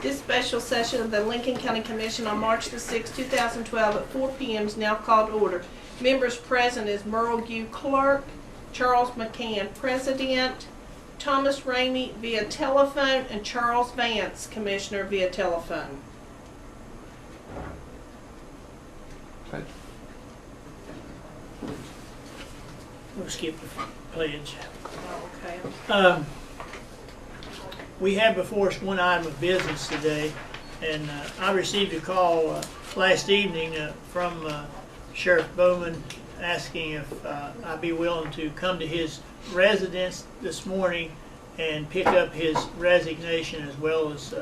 This special session of the Lincoln County Commission on March the 6th, 2012 at 4 p.m. is now called to order. Members present is Merle Gue, Clerk, Charles McCann, President, Thomas Ramey via telephone, and Charles Vance, Commissioner, via telephone. Okay. We'll skip the pledge. Okay. We have before us one item of business today, and I received a call last evening from Sheriff Bowman asking if I'd be willing to come to his residence this morning and pick up his resignation as well as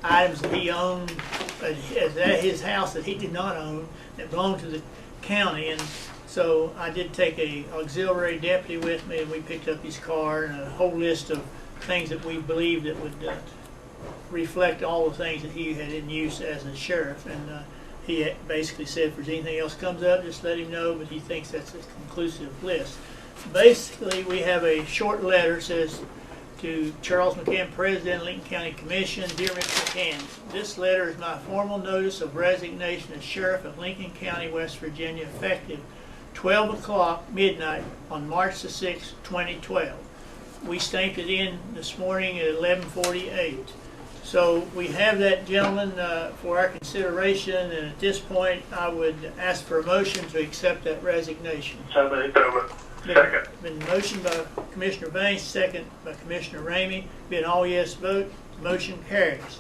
items that he owned at his house that he did not own that belonged to the county. And so I did take a auxiliary deputy with me, and we picked up his car and a whole list of things that we believed that would reflect all the things that he had in use as a sheriff. And he basically said if there's anything else comes up, just let him know, but he thinks that's a conclusive list. Basically, we have a short letter that says, to Charles McCann, President, Lincoln County Commission, Dear Mr. McCann, this letter is my formal notice of resignation as Sheriff of Lincoln County, West Virginia, effective 12 o'clock midnight on March the 6th, 2012. We stamped it in this morning at 11:48. So we have that, gentlemen, for our consideration, and at this point I would ask for a motion to accept that resignation. So moved. Second. Been motioned by Commissioner Vance, second by Commissioner Ramey. Being all yes vote, motion carries.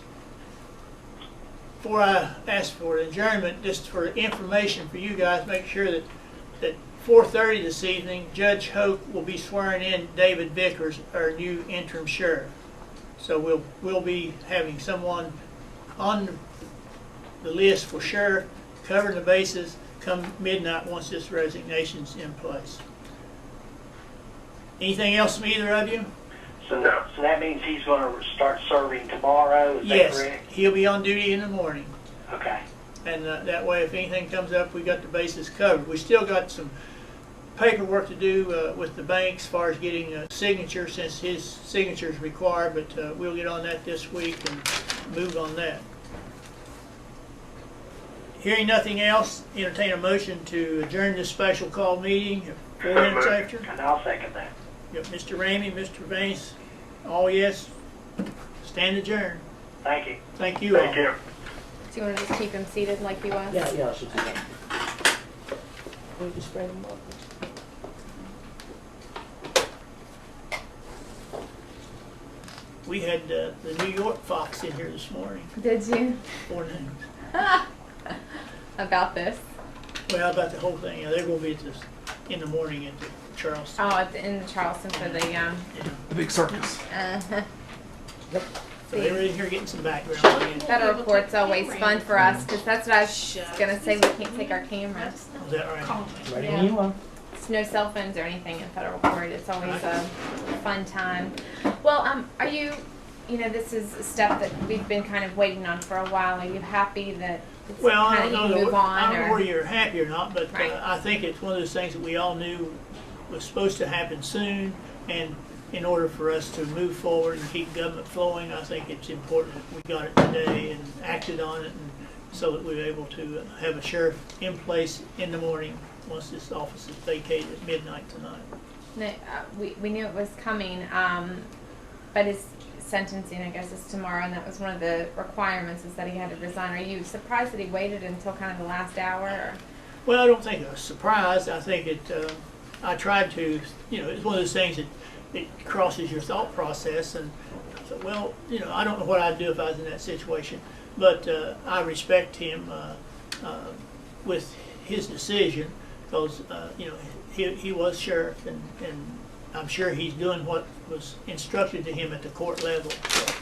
Before I ask for adjournment, just for information for you guys, make sure that 4:30 this evening, Judge Hoke will be swearing in David Vickers, our new interim sheriff. So we'll be having someone on the list for sheriff, covering the bases come midnight once this resignation's in place. Anything else from either of you? So that means he's going to start serving tomorrow, is that correct? Yes, he'll be on duty in the morning. Okay. And that way, if anything comes up, we got the bases covered. We still got some paperwork to do with the bank as far as getting a signature, since his signature is required, but we'll get on that this week and move on that. Hearing nothing else, entertain a motion to adjourn this special call meeting 4 minutes after. And I'll second that. Yep, Mr. Ramey, Mr. Vance, all yes. Stand adjourned. Thank you. Thank you all. Thank you. Do you want to just keep him seated like he was? Yeah, I should. Okay. We just spread them up. We had the New York Fox in here this morning. Did you? Forenoon. About this? Well, about the whole thing. They're going to be at this in the morning at the Charleston. Oh, in Charleston for the Yeah. The big circus. So they're in here getting some background. Federal court's always fun for us because that's what I was gonna say. We can't take our cameras. Is that right? Ready Yeah. when you are. It's no cell phones or anything in federal court. It's always a fun time. Well, are you? You know, this is a step that we've been kind of waiting on for a while. Are you happy that it's Well, I kind don't of know, you move on? I don't know Or whether you're happy or not, but Right. I think it's one of those things that we all knew was supposed to happen soon, and in order for us to move forward and keep government flowing, I think it's important that we got it today and acted on it, and so that we were able to have a sheriff in place in the morning once this office is vacated at midnight tonight. No, we knew it was coming, but his sentencing, I guess, is tomorrow, and that was one of the requirements, is that he had to resign. Are you surprised that he waited until kind of the last hour? Or? Well, I don't think I was surprised. I think I tried to, it's one of those things that it crosses your thought process, and I thought, well, I don't know what I'd do if I was in that situation, but I respect him with his decision, because he was sheriff, and I'm sure he's doing what was instructed to him at the court level. So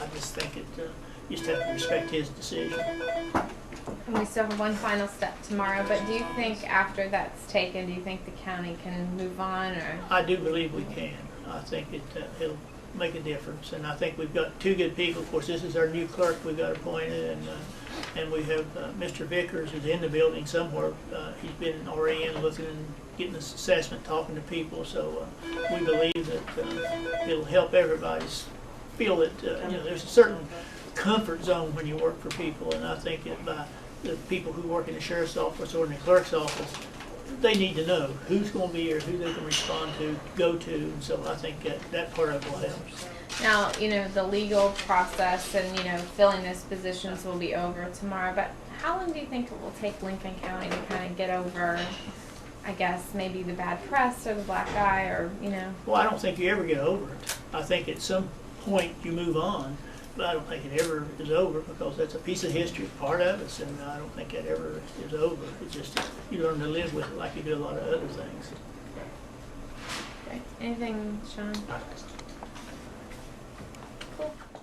I just think you just have to respect his decision. And we still have one final step tomorrow, but do you think after that's taken, do you think the county can move on? Or I do believe we can. I think it'll make a difference, and I think we've got two good people. Of course, this is our new clerk we've got appointed, and we have Mr. Vickers is in the building somewhere. He's been already in looking and getting this assessment, talking to people, so we believe that it'll help everybody feel that there's a certain comfort zone when you work for people, and I think that by the people who work in the sheriff's office or in the clerk's office, they need to know who's going to be here, who they can respond to, go to, and so I think that part of it will help. Now, the legal process and, filling those positions will be over tomorrow, but how long do you think it will take Lincoln County to kind of get over, I guess, maybe the bad press or the black eye or, Well, I don't think you ever get over it. I think at some point you move on, but I don't think it ever is over because that's a piece of history, part of us, and I don't think that ever is over. It's just you learn to live with it like you do a lot of other things. Okay. Anything, Sean?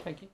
Thank you.